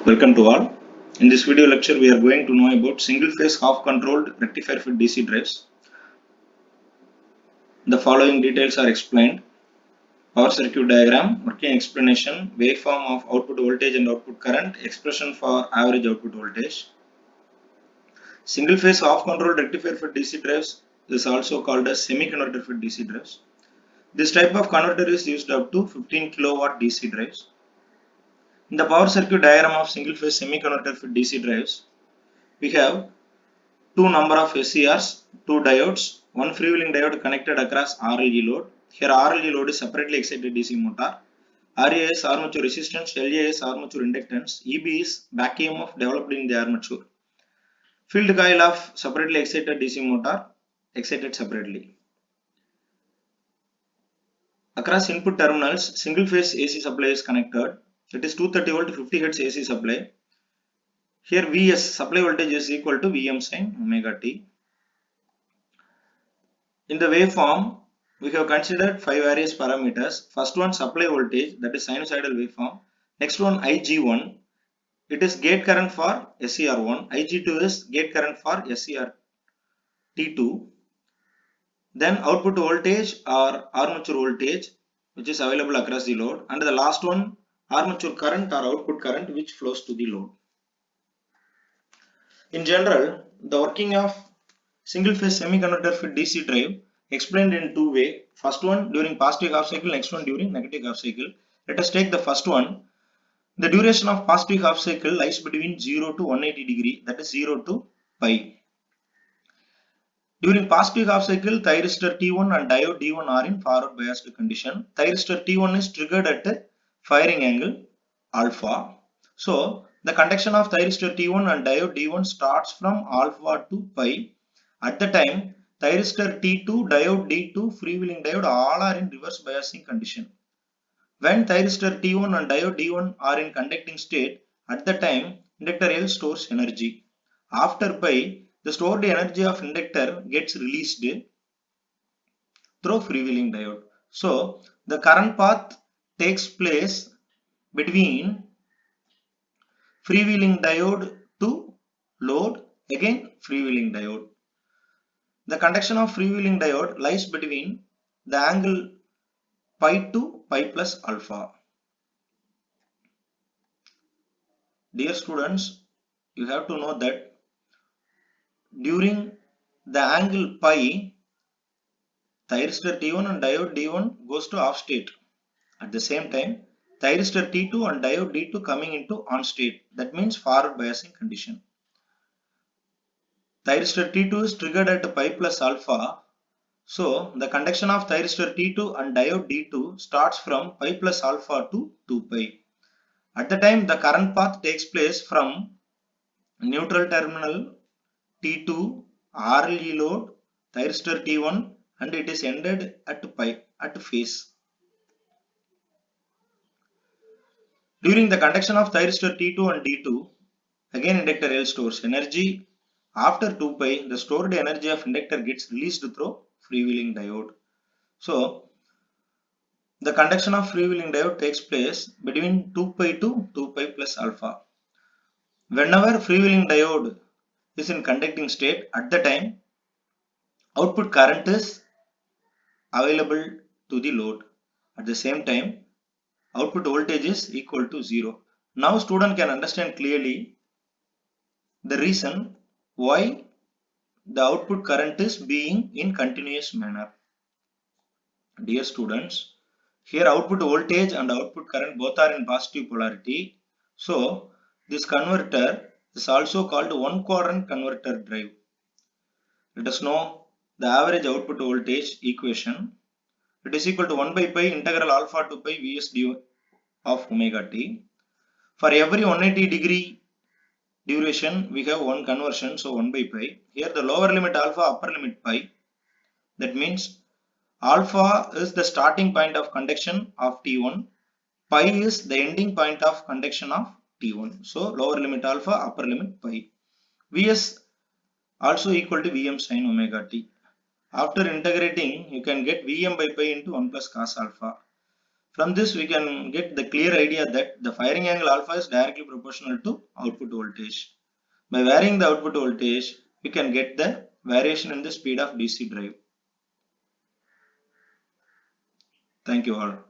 Welcome to all. In this video lecture, we are going to know about single phase half controlled rectifier for DC drives. The following details are explained: power circuit diagram, working explanation, waveform of output voltage and output current, expression for average output voltage. Single phase half controlled rectifier for DC drives is also called as semi-converter for DC drives. This type of converter is used up to 15 kilowatt DC drives. In the power circuit diagram of single phase semi-converter for DC drives, we have two number of SCRs, two diodes, one freewheeling diode connected across RLE load. Here RLE load is separately excited DC motor. RA is armature resistance, LA is armature inductance, EB is back EMF developed in the armature. Field coil of separately excited DC motor excited separately. Across input terminals, single phase AC supply is connected. It is 230 volt 50 Hz AC supply. Here Vs supply voltage is equal to Vm sin omega t. In the waveform, we have considered 5 various parameters. First one, supply voltage, that is sinusoidal waveform. Next one, Ig1, it is gate current for SCR1. Ig2 is gate current for SCR-T2. Then output voltage or armature voltage, which is available across the load. And the last one, armature current or output current, which flows to the load. In general, the working of single phase semiconductor for DC drive explained in two ways. First one during positive half cycle, next one during negative half cycle. Let us take the first one. The duration of positive half cycle lies between 0 to 180 degree, that is 0 to pi. During positive half cycle, thyristor T1 and diode D1 are in forward biased condition. Thyristor T1 is triggered at firing angle alpha. So the conduction of thyristor T1 and diode D1 starts from alpha to pi. At the time, thyristor T2, diode D2, freewheeling diode all are in reverse biasing condition. When thyristor T1 and diode D1 are in conducting state, at the time inductor L stores energy. After pi, the stored energy of inductor gets released through freewheeling diode. So the current path takes place between freewheeling diode to load, again freewheeling diode. The conduction of freewheeling diode lies between the angle pi to pi plus alpha. Dear students, you have to know that during the angle pi, thyristor T1 and diode D1 goes to off state. At the same time, thyristor T2 and diode D2 coming into on state. That means forward biasing condition. Thyristor T2 is triggered at pi plus alpha. So the conduction of thyristor T2 and diode D2 starts from pi plus alpha to 2 pi. At the time, the current path takes place from neutral terminal T2, RLE load, thyristor T1, and it is ended at pi at phase. During the conduction of thyristor T2 and D2, again inductor L stores energy. After 2 pi, the stored energy of inductor gets released through freewheeling diode. So the conduction of freewheeling diode takes place between 2 pi to 2 pi plus alpha. Whenever freewheeling diode is in conducting state, at the time output current is available to the load. At the same time, output voltage is equal to 0. Now student can understand clearly the reason why the output current is being in continuous manner. Dear students, here output voltage and output current both are in positive polarity. So this converter is also called one quadrant converter drive. Let us know the average output voltage equation. It is equal to 1 by pi integral alpha to pi Vs d of omega t. For every 180 degree duration, we have one conversion, so 1 by pi. Here the lower limit alpha, upper limit pi. That means alpha is the starting point of conduction of T1. Pi is the ending point of conduction of T1. So lower limit alpha, upper limit pi. Vs also equal to Vm sin omega t. After integrating, you can get Vm by pi into 1 plus cos alpha. From this, we can get the clear idea that the firing angle alpha is directly proportional to output voltage. By varying the output voltage, we can get the variation in the speed of DC drive. Thank you all.